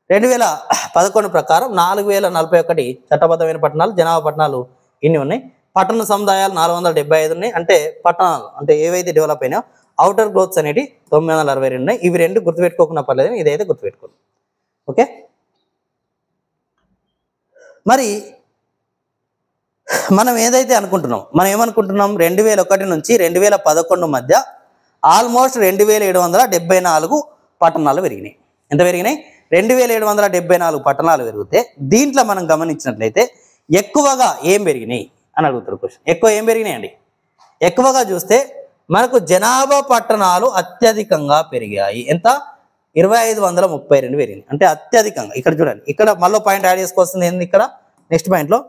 2011 ప్రకారం 4,041 చట్టబద్ధమైన పట్టణాలు, జనాభా పట్టణాలు ఇన్ని ఉన్నాయి. పట్టణ సముదాయాలు 475 ఉన్నాయి. అంటే పట్టణాలు అంటే ఏవైతే డెవలప్ అయినా అవుటర్ గ్రోత్స్ అనేవి 962 ఉన్నాయి. ఇవి రెండు గుర్తుపెట్టుకోకుండా పర్లేదు, ఇదైతే గుర్తుపెట్టుకోండి. ఓకే, మరి మనం ఏదైతే అనుకుంటున్నాం, మనం ఏమనుకుంటున్నాం, 2001 నుంచి 2011 మధ్య ఆల్మోస్ట్ 2,774 పట్టణాలు పెరిగినాయి. ఎంత పెరిగినాయి? 2,774 పట్టణాలు పెరిగితే దీంట్లో మనం గమనించినట్లయితే ఎక్కువగా ఏం పెరిగినాయి అని అడుగుతారు క్వశ్చన్. ఎక్కువ ఏం పెరిగినాయి అండి? ఎక్కువగా చూస్తే మనకు జనాభా పట్టణాలు అత్యధికంగా పెరిగాయి. ఎంత? 2,532 పెరిగినాయి. అంటే అత్యధికంగా. ఇక్కడ చూడండి, ఇక్కడ మళ్ళీ పాయింట్ యాడ్ చేసుకోవాల్సింది ఏంది? ఇక్కడ నెక్స్ట్ పాయింట్లో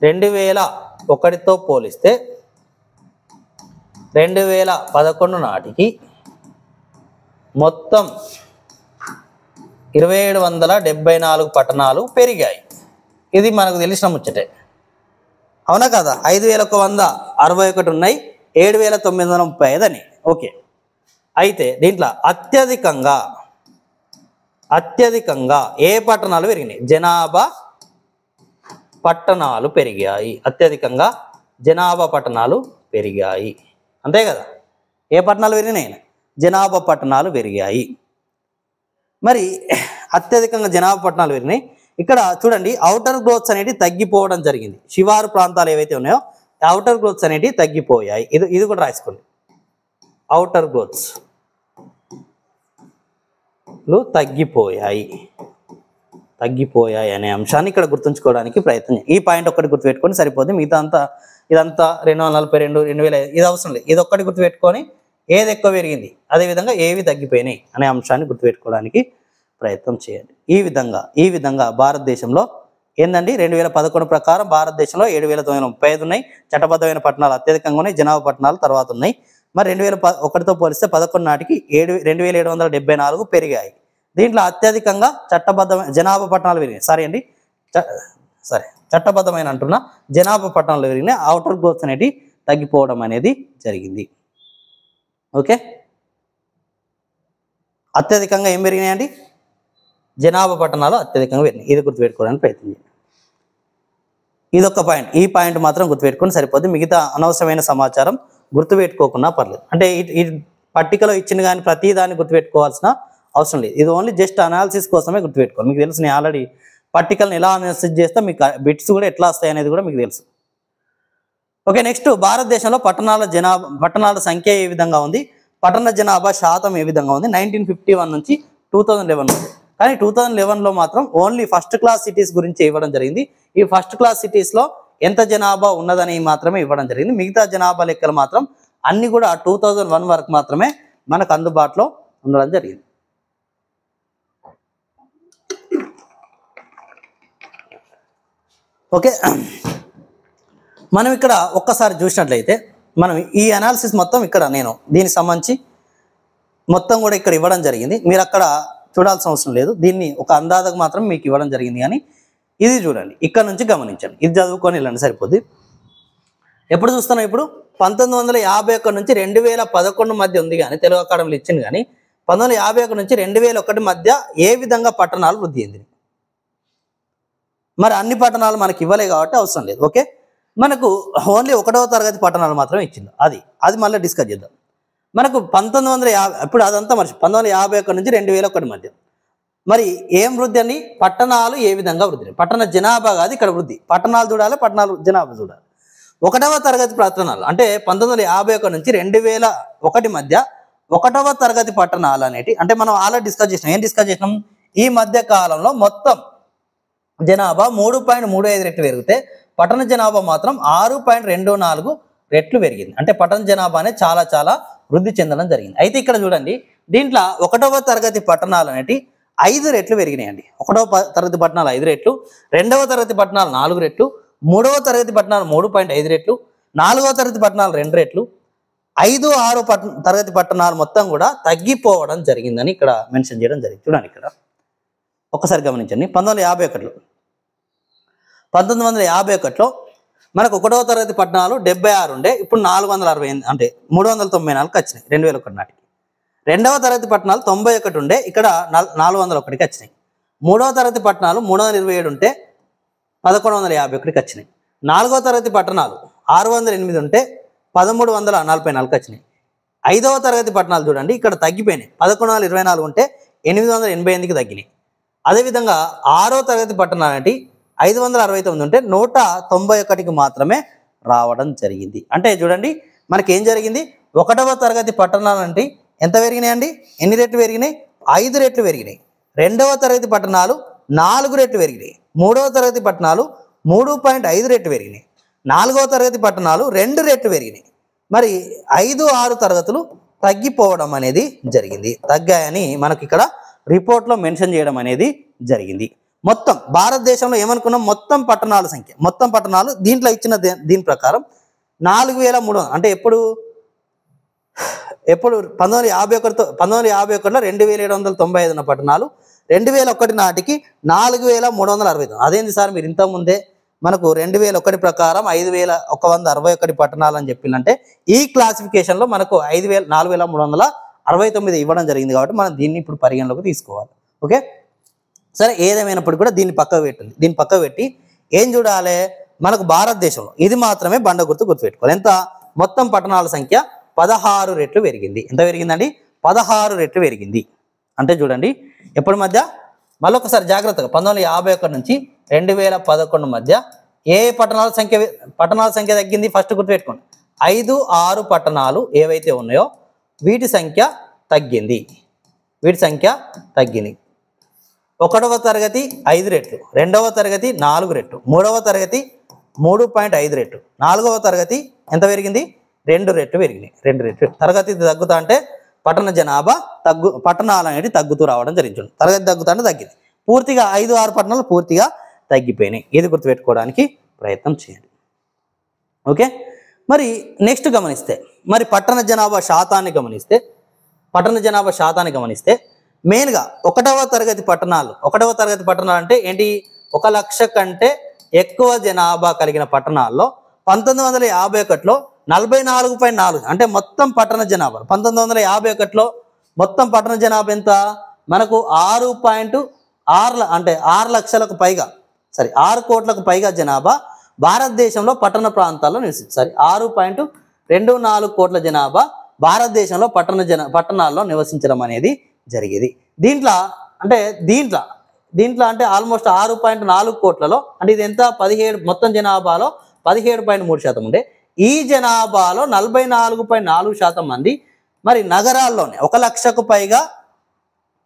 2001తో పోలిస్తే 2011 నాటికి మొత్తం 2,774 పట్టణాలు పెరిగాయి. ఇది మనకు తెలిసిన ముచ్చటే, అవునా కదా? 5,161 ఉన్నాయి, 7,935 అని. ఓకే, అయితే దీంట్లో అత్యధికంగా ఏ పట్టణాలు పెరిగినాయి? జనాభా పట్టణాలు పెరిగాయి. అత్యధికంగా జనాభా పట్టణాలు పెరిగాయి, అంతే కదా? ఏ పట్టణాలు పెరిగినాయి? జనాభా పట్టణాలు పెరిగాయి. మరి అత్యధికంగా జనాభా పట్టణాలు పెరిగినాయి. ఇక్కడ చూడండి, అవుటర్ గ్రోత్స్ అనేవి తగ్గిపోవడం జరిగింది. శివారు ప్రాంతాలు ఏవైతే ఉన్నాయో అవుటర్ గ్రోత్స్ అనేవి తగ్గిపోయాయి. ఇది కూడా రాసుకోండి. అవుటర్ గ్రోత్స్ తగ్గిపోయాయి అనే అంశాన్ని ఇక్కడ గుర్తుంచుకోవడానికి ప్రయత్నం. ఈ పాయింట్ ఒక్కటి గుర్తుపెట్టుకొని సరిపోతుంది. మిగతా అంతా ఇదంతా 242, 2,000 ఇది అవసరం లేదు. ఇది ఒక్కటి గుర్తుపెట్టుకొని ఏది ఎక్కువ పెరిగింది, అదేవిధంగా ఏవి తగ్గిపోయినాయి అనే అంశాన్ని గుర్తుపెట్టుకోవడానికి ప్రయత్నం చేయండి. ఈ విధంగా భారతదేశంలో ఏందండి, 2011 ప్రకారం భారతదేశంలో 7,935 ఉన్నాయి. చట్టబద్ధమైన పట్టణాలు అత్యధికంగా ఉన్నాయి, జనాభా పట్టణాలు తర్వాత ఉన్నాయి. మరి 2001తో పోలిస్తే 11 నాటికి 2,774 పెరిగాయి. దీంట్లో అత్యధికంగా చట్టబద్ధమైన జనాభా పట్టణాలు పెరిగినాయి. చట్టబద్ధమైన అంటున్నా జనాభా పట్టణాలు పెరిగినాయి. అవుటర్ గ్రోత్ అనేది తగ్గిపోవడం అనేది జరిగింది. ఓకే, అత్యధికంగా ఏం పెరిగినాయండి? జనాభా పట్టణాలు అత్యధికంగా పెరిగినాయి. ఇది గుర్తుపెట్టుకోవడానికి ప్రయత్నం చేయండి. ఇదొక పాయింట్. ఈ పాయింట్ మాత్రం గుర్తుపెట్టుకొని సరిపోద్ది. మిగతా అనవసరమైన సమాచారం గుర్తుపెట్టుకోకుండా పర్లేదు. అంటే ఈ పట్టికలో ఇచ్చిన కానీ ప్రతి దాన్ని గుర్తుపెట్టుకోవాల్సిన అవసరం లేదు. ఇది ఓన్లీ జస్ట్ అనాలిసిస్ కోసమే గుర్తుపెట్టుకోవాలి. మీకు తెలుసు, నేను ఆల్రెడీ పట్టికలను ఎలా అనాలిసిస్ చేస్తే మీకు బిట్స్ కూడా ఎట్లా వస్తాయి అనేది కూడా మీకు తెలుసు. ఓకే, నెక్స్ట్ భారతదేశంలో పట్టణాల సంఖ్య ఏ విధంగా ఉంది, పట్టణ జనాభా శాతం ఏ విధంగా ఉంది 1951 నుంచి 2011 ఉంది. కానీ 2011లో మాత్రం ఓన్లీ ఫస్ట్ క్లాస్ సిటీస్ గురించి ఇవ్వడం జరిగింది. ఈ ఫస్ట్ క్లాస్ సిటీస్లో ఎంత జనాభా ఉన్నదని మాత్రమే ఇవ్వడం జరిగింది. మిగతా జనాభా లెక్కలు మాత్రం అన్ని కూడా 2001 వరకు మాత్రమే మనకు అందుబాటులో ఉండడం జరిగింది. ఓకే, మనం ఇక్కడ ఒక్కసారి చూసినట్లయితే మనం ఈ అనాలిసిస్ మొత్తం ఇక్కడ నేను దీనికి సంబంధించి మొత్తం కూడా ఇక్కడ ఇవ్వడం జరిగింది. మీరు అక్కడ చూడాల్సిన అవసరం లేదు. దీన్ని ఒక అందాజకు మాత్రం మీకు ఇవ్వడం జరిగింది. కానీ ఇది చూడండి, ఇక్కడ నుంచి గమనించండి, ఇది చదువుకొని వెళ్ళండి సరిపోద్ది. ఎప్పుడు చూస్తున్నాం? ఇప్పుడు 1951 నుంచి 2011 మధ్య ఉంది కానీ తెలుగు అకాడమీలో ఇచ్చింది. కానీ 1951 నుంచి 2001 మధ్య ఏ విధంగా పట్టణాలు వృద్ధి చెందింది? మరి అన్ని పట్టణాలు మనకి ఇవ్వలే కాబట్టి అవసరం లేదు. ఓకే, మనకు ఓన్లీ 1వ తరగతి పట్టణాలు మాత్రమే ఇచ్చింది. అది మళ్ళీ డిస్కస్ చేద్దాం. మనకు 1950 ఇప్పుడు అదంతా మర్చి 1951 నుంచి 2001 మధ్య మరి ఏం వృద్ధి అని? పట్టణాలు ఏ విధంగా వృద్ధి? పట్టణ జనాభా కాదు ఇక్కడ వృద్ధి. పట్టణాలు చూడాలి, పట్టణాలు జనాభా చూడాలి. 1వ తరగతి పట్టణాలు అంటే 1951 నుంచి 2001 మధ్య 1వ తరగతి పట్టణాలు అనేటి అంటే మనం ఆల్రెడీ డిస్కస్ చేసినాం. ఏం డిస్కస్ చేసినాం? ఈ మధ్య కాలంలో మొత్తం జనాభా 3.35 రెట్లు పెరిగితే పట్టణ జనాభా మాత్రం 6.24 రెట్లు పెరిగింది. అంటే పట్టణ జనాభా అనేది చాలా వృద్ధి చెందడం జరిగింది. అయితే ఇక్కడ చూడండి, దీంట్లో 1వ తరగతి పట్టణాలు అనేటి 5 రెట్లు పెరిగినాయండి. 1వ తరగతి పట్టణాలు 5 రెట్లు, 2వ తరగతి పట్టణాలు 4 రెట్లు, 3వ తరగతి పట్టణాలు 3.5 రెట్లు, 4వ తరగతి పట్టణాలు 2 రెట్లు, 5, 6 తరగతి పట్టణాలు మొత్తం కూడా తగ్గిపోవడం జరిగిందని ఇక్కడ మెన్షన్ చేయడం జరిగింది. చూడండి, ఇక్కడ ఒక్కసారి గమనించండి. 1951లో మనకు 1వ తరగతి పట్టణాలు 76 ఉండే, ఇప్పుడు 468 అంటే 394 వచ్చినాయి 2001 నాటికి. 2వ తరగతి పట్టణాలు 91 ఉండే, ఇక్కడ 401కి వచ్చినాయి. 3వ తరగతి పట్టణాలు 327 ఉంటే 1151కి వచ్చినాయి. 4వ తరగతి పట్టణాలు 608 ఉంటే 1344కి వచ్చినాయి. 5వ తరగతి పట్టణాలు చూడండి ఇక్కడ తగ్గిపోయినాయి, 1124 ఉంటే 888కి తగ్గినాయి. అదేవిధంగా 6వ తరగతి పట్టణాలు అంటే 569 ఉంటే 191కి మాత్రమే రావడం జరిగింది. అంటే చూడండి మనకి ఏం జరిగింది, 1వ తరగతి పట్టణాలు అంటే ఎంత పెరిగినాయండి, ఎన్ని రెట్లు పెరిగినాయి, 5 రెట్లు పెరిగినాయి. 2వ తరగతి పట్టణాలు 4 రెట్లు పెరిగినాయి. 3వ తరగతి పట్టణాలు 3.5 రెట్లు పెరిగినాయి. 4వ తరగతి పట్టణాలు 2 రెట్లు పెరిగినాయి. మరి 5, 6 తరగతులు తగ్గిపోవడం అనేది జరిగింది, తగ్గాయని మనకి ఇక్కడ రిపోర్ట్లో మెన్షన్ చేయడం అనేది జరిగింది. మొత్తం భారతదేశంలో ఏమనుకున్నాం, మొత్తం పట్టణాల సంఖ్య, మొత్తం పట్టణాలు దీంట్లో ఇచ్చిన దీని ప్రకారం 4300 అంటే ఎప్పుడు 1951లో 2795 ఉన్న పట్టణాలు 2001 నాటికి 4369. అదేంటి సార్ మీరు ఇంతకుముందే మనకు 2001 ప్రకారం 5161 పట్టణాలు అని చెప్పిందంటే ఈ క్లాసిఫికేషన్లో మనకు 4369 ఇవ్వడం జరిగింది కాబట్టి మనం దీన్ని ఇప్పుడు పరిగణలోకి తీసుకోవాలి. ఓకే సరే, ఏదేమైనప్పుడు కూడా దీన్ని పక్కకు పెట్టండి. దీన్ని పక్కకు పెట్టి ఏం చూడాలి, మనకు భారతదేశంలో ఇది మాత్రమే బండ గుర్తు గుర్తుపెట్టుకోవాలి. ఎంత, మొత్తం పట్టణాల సంఖ్య 16 రెట్లు పెరిగింది. ఎంత పెరిగిందండి, 16 రెట్లు పెరిగింది. అంటే చూడండి ఎప్పటి మధ్య, మళ్ళొకసారి జాగ్రత్తగా 1951 నుంచి 2011 మధ్య ఏ పట్టణాల సంఖ్య తగ్గింది ఫస్ట్ గుర్తుపెట్టుకోండి. 5, 6 పట్టణాలు ఏవైతే ఉన్నాయో వీటి సంఖ్య తగ్గింది. 1వ తరగతి 5 రెట్లు, 2వ తరగతి 4 రెట్లు, 3వ తరగతి 3.5 రెట్లు, 4వ తరగతి ఎంత పెరిగింది, 2 రెట్లు పెరిగినాయి. 2 రెట్లు తరగతి తగ్గుతా అంటే పట్టణ జనాభా పట్టణాలు అనేది తగ్గుతూ రావడం జరిగింది. తరగతి తగ్గుతా అంటే తగ్గింది. పూర్తిగా 5, 6 పట్టణాలు పూర్తిగా తగ్గిపోయినాయి. ఇది గుర్తుపెట్టుకోవడానికి ప్రయత్నం చేయండి. ఓకే, మరి నెక్స్ట్ గమనిస్తే, మరి పట్టణ జనాభా శాతాన్ని గమనిస్తే మెయిన్గా 1వ తరగతి పట్టణాలు అంటే ఏంటి, 1 లక్ష కంటే ఎక్కువ జనాభా కలిగిన పట్టణాల్లో 1951లో 44.4 అంటే మొత్తం పట్టణ జనాభా 1951లో మొత్తం పట్టణ జనాభా ఎంత, మనకు 6.6 అంటే 6 లక్షలకు పైగా 6 కోట్లకు పైగా జనాభా భారతదేశంలో పట్టణ ప్రాంతాల్లో నివసిస్తారు. 6.24 కోట్ల జనాభా భారతదేశంలో పట్టణాల్లో నివసించడం అనేది జరిగేది. దీంట్లో అంటే ఆల్మోస్ట్ 6.4 కోట్లలో అంటే ఇది ఎంత, 17 మొత్తం జనాభాలో 17.3% ఉండే. ఈ జనాభాలో 44.4% మంది మరి నగరాల్లోనే 1 లక్షకు పైగా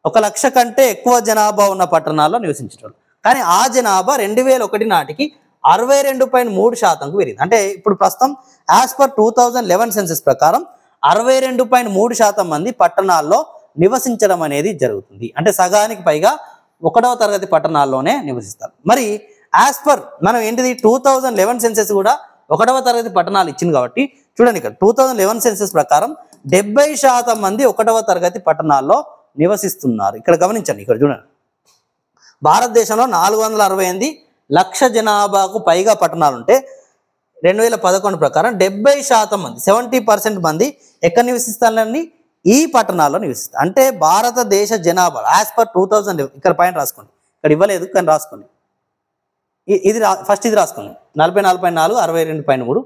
1 లక్ష కంటే ఎక్కువ జనాభా ఉన్న పట్టణాల్లో నివసించేవాళ్ళు. కానీ ఆ జనాభా 2001 నాటికి 62.3%కు పెరిగింది. అంటే ఇప్పుడు ప్రస్తుతం యాజ్ పర్ 2011 సెన్సెస్ ప్రకారం 62.3% మంది పట్టణాల్లో నివసించడం అనేది జరుగుతుంది. అంటే సగానికి పైగా 1వ తరగతి పట్టణాల్లోనే నివసిస్తారు. మరి యాజ్ పర్ మనం ఏంటిది 2011 సెన్సెస్ కూడా 1వ తరగతి పట్టణాలు ఇచ్చింది కాబట్టి చూడండి, ఇక్కడ 2011 సెన్సెస్ ప్రకారం 70% మంది 1వ తరగతి పట్టణాల్లో నివసిస్తున్నారు. ఇక్కడ గమనించండి, ఇక్కడ చూడండి, భారతదేశంలో 468 లక్ష జనాభాకు పైగా పట్టణాలు ఉంటే 2011 ప్రకారం 70% మంది 70% మంది ఎక్కడ నివసిస్తారండి, ఈ పట్టణాల్లో నివసిస్తారు. అంటే భారతదేశ జనాభా యాజ్ పర్ 2000 ఇక్కడ పాయింట్ రాసుకోండి, ఇక్కడ ఇవ్వలేదు కానీ రాసుకోండి, ఇది ఫస్ట్ ఇది రాసుకోండి 44.4 62.3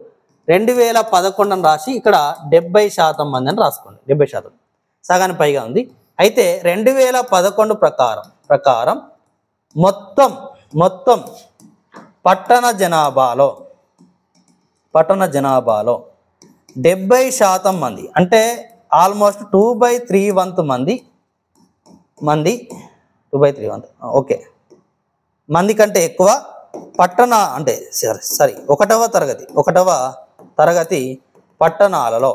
2011 అని రాసి ఇక్కడ 70% మంది అని రాసుకోండి. 70% సగానికి పైగా ఉంది. అయితే 2011 ప్రకారం మొత్తం పట్టణ జనాభాలో 70% మంది అంటే ఆల్మోస్ట్ 2/3 వంతు మంది 2/3 వంతు ఓకే మంది కంటే ఎక్కువ పట్టణ అంటే 1వ తరగతి పట్టణాలలో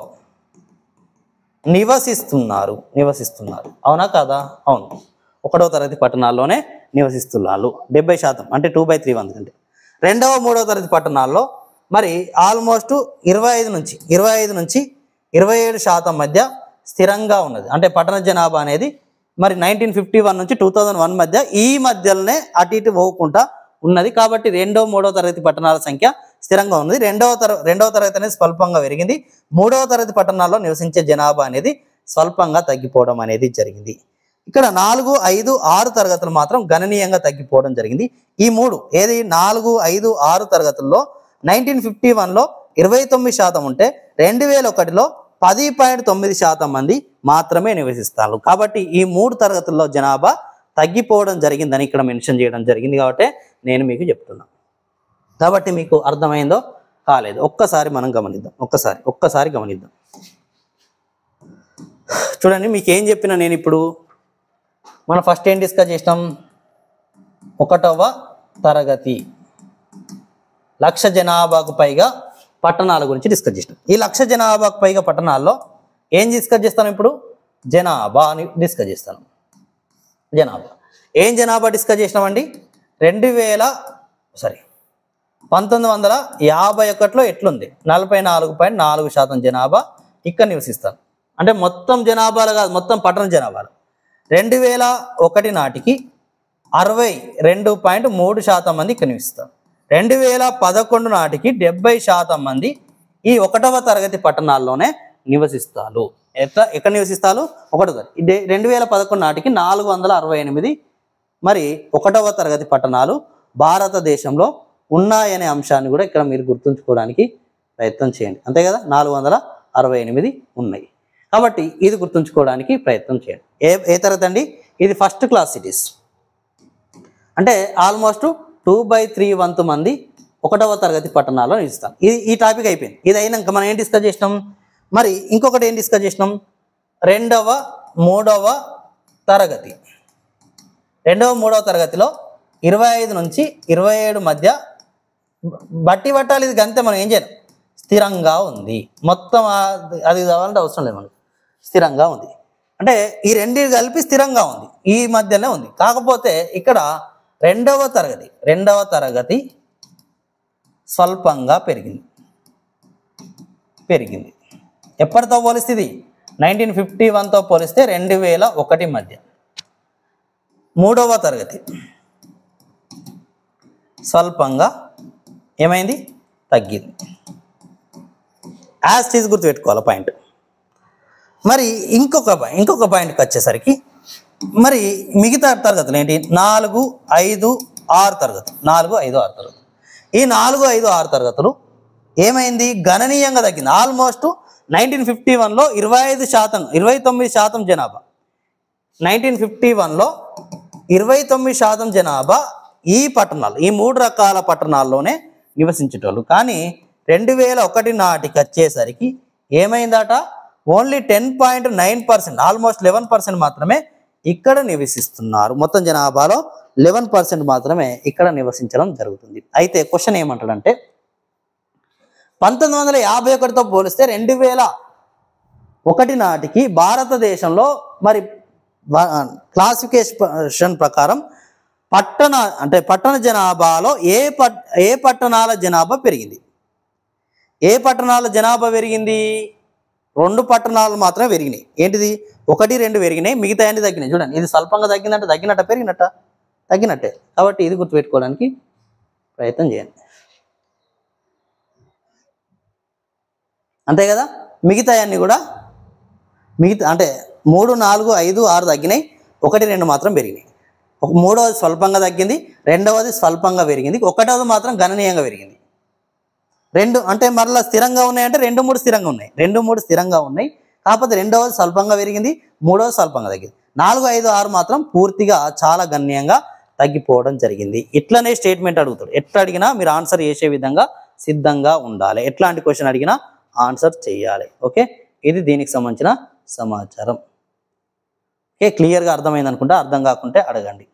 నివసిస్తున్నారు. అవునా కాదా? అవును, 1వ తరగతి పట్టణాల్లోనే నివసిస్తున్నారు 70% అంటే 2/3 వంతు కంటే. 2వ 3వ తరగతి పట్టణాల్లో మరి ఆల్మోస్ట్ 25 నుంచి 27% మధ్య స్థిరంగా ఉన్నది. అంటే పట్టణ జనాభా అనేది మరి 1951 నుంచి 2001 మధ్య ఈ మధ్యలోనే అటు ఇటు పోకుండా ఉన్నది. కాబట్టి 2వ 3వ తరగతి పట్టణాల సంఖ్య స్థిరంగా ఉంది. రెండవ తరగతి అనేది స్వల్పంగా పెరిగింది. మూడవ తరగతి పట్టణాల్లో నివసించే జనాభా అనేది స్వల్పంగా తగ్గిపోవడం అనేది జరిగింది. ఇక్కడ 4, 5, 6 తరగతులు మాత్రం గణనీయంగా తగ్గిపోవడం జరిగింది. ఈ మూడు ఏది 4, 5, 6 తరగతుల్లో 1951లో 29% ఉంటే 2001లో 10.9% మంది మాత్రమే నివసిస్తారు. కాబట్టి ఈ 3 తరగతుల్లో జనాభా తగ్గిపోవడం జరిగిందని ఇక్కడ మెన్షన్ చేయడం జరిగింది. కాబట్టి నేను మీకు చెప్తున్నాను. కాబట్టి మీకు అర్థమైందో కాలేదు ఒక్కసారి మనం గమనిద్దాం. ఒక్కసారి గమనిద్దాం. చూడండి, మీకు ఏం చెప్పినా నేను ఇప్పుడు మనం ఫస్ట్ ఏం డిస్కస్ చేసినాం, 1వ తరగతి 1,00,000 జనాభాకు పైగా పట్టణాల గురించి డిస్కస్ చేసినాం. ఈ 1,00,000 జనాభాకు పైగా పట్టణాల్లో ఏం డిస్కస్ చేస్తాను, ఇప్పుడు జనాభా అని డిస్కస్ చేస్తాను. జనాభా డిస్కస్ చేసినామండి. 1951లో ఎట్లుంది, 44.4% జనాభా ఇక్కడ నివసిస్తారు. అంటే మొత్తం జనాభాలో కాదు, మొత్తం పట్టణ జనాభాలో. 2001 నాటికి 62.3% మంది ఇక్కడ నివసిస్తారు. 2011 నాటికి 70% మంది ఈ 1వ తరగతి పట్టణాల్లోనే నివసిస్తారు. ఎక్కడ నివసిస్తారు? 1వ తరగతి. 2011 నాటికి 468 మరి 1వ తరగతి పట్టణాలు భారతదేశంలో ఉన్నాయనే అంశాన్ని కూడా ఇక్కడ మీరు గుర్తుంచుకోవడానికి ప్రయత్నం చేయండి. అంతే కదా, 468 ఉన్నాయి. కాబట్టి ఇది గుర్తుంచుకోవడానికి ప్రయత్నం చేయండి. ఏ తరగతి అండి? ఇది ఫస్ట్ క్లాస్ సిటీస్. అంటే ఆల్మోస్ట్ 2/3 వంతు మంది 1వ తరగతి పట్టణాల్లో నిలుస్తాం. ఈ టాపిక్ అయిపోయింది. ఇది అయినాక మనం ఏం డిస్కస్ చేసినాం, మరి ఇంకొకటి ఏం డిస్కస్ చేసినాం, 2వ 3వ తరగతి. 2వ 3వ తరగతిలో 25 నుంచి 27 మధ్య బట్టి పట్టాలి. ఇది గంతే, మనం ఏం చేయాలి, స్థిరంగా ఉంది. మొత్తం అది కావాలంటే అవసరం లేదు, మనకు స్థిరంగా ఉంది. అంటే ఈ రెండు కలిపి స్థిరంగా ఉంది, ఈ మధ్యనే ఉంది. కాకపోతే ఇక్కడ 2వ తరగతి స్వల్పంగా పెరిగింది. ఎప్పటితో పోలిస్తే ఇది 1951తో పోలిస్తే 2001 మధ్య. 3వ తరగతి స్వల్పంగా ఏమైంది, తగ్గింది. యాజ్ టీజ్ గుర్తుపెట్టుకోవాలి పాయింట్. మరి ఇంకొక పాయింట్కి వచ్చేసరికి మరి మిగతా తరగతులు ఏంటి, 4, 5, 6 తరగతులు. 4, 5, 6 తరగతులు. ఈ 4, 5, 6 తరగతులు ఏమైంది, గణనీయంగా తగ్గింది. ఆల్మోస్ట్ 1951లో 29% జనాభా. 1951లో 29% జనాభా ఈ పట్టణాలు, ఈ 3 రకాల పట్టణాల్లోనే నివసించేటోళ్ళు. కానీ 2001 నాటికి వచ్చేసరికి ఏమైందట, ఓన్లీ 10.9%, ఆల్మోస్ట్ 11% మాత్రమే ఇక్కడ నివసిస్తున్నారు. మొత్తం జనాభాలో 11% మాత్రమే ఇక్కడ నివసించడం జరుగుతుంది. అయితే క్వశ్చన్ ఏమంటాడంటే, 1951తో పోలిస్తే 2001 నాటికి భారతదేశంలో మరి క్లాసిఫికేషన్ ప్రకారం పట్టణ జనాభాలో ఏ పట్టణాల జనాభా పెరిగింది? ఏ పట్టణాల జనాభా పెరిగింది? 2 పట్టణాలు మాత్రమే పెరిగినాయి. ఏంటిది, 1, 2 పెరిగినాయి, మిగతా అన్ని తగ్గినాయి. చూడండి, ఇది స్వల్పంగా తగ్గిందంటే తగ్గినట్టే. కాబట్టి ఇది గుర్తుపెట్టుకోవడానికి ప్రయత్నం చేయండి. అంతే కదా, మిగతా అన్ని కూడా అంటే 3, 4, 5, 6 తగ్గినాయి, 1, 2 మాత్రం పెరిగినాయి. 3వది స్వల్పంగా తగ్గింది, 2వది స్వల్పంగా పెరిగింది, 1వది మాత్రం గణనీయంగా పెరిగింది. 2 అంటే మరలా స్థిరంగా ఉన్నాయంటే 2, 3 స్థిరంగా ఉన్నాయి. 2, 3 స్థిరంగా ఉన్నాయి. కాకపోతే 2వది స్వల్పంగా పెరిగింది, 3వది స్వల్పంగా తగ్గింది. 4, 5, 6 మాత్రం పూర్తిగా చాలా గణనీయంగా తగ్గిపోవడం జరిగింది. ఇట్లనే స్టేట్మెంట్ అడుగుతాడు. ఎట్లా అడిగినా మీరు ఆన్సర్ చేసే విధంగా సిద్ధంగా ఉండాలి. ఎట్లాంటి క్వశ్చన్ అడిగినా ఆన్సర్ చేయాలి. ఓకే, ఇది దీనికి సంబంధించిన సమాచారం. ఓకే, క్లియర్గా అర్థమైంది అనుకుంటే, అర్థం కాకుంటే అడగండి.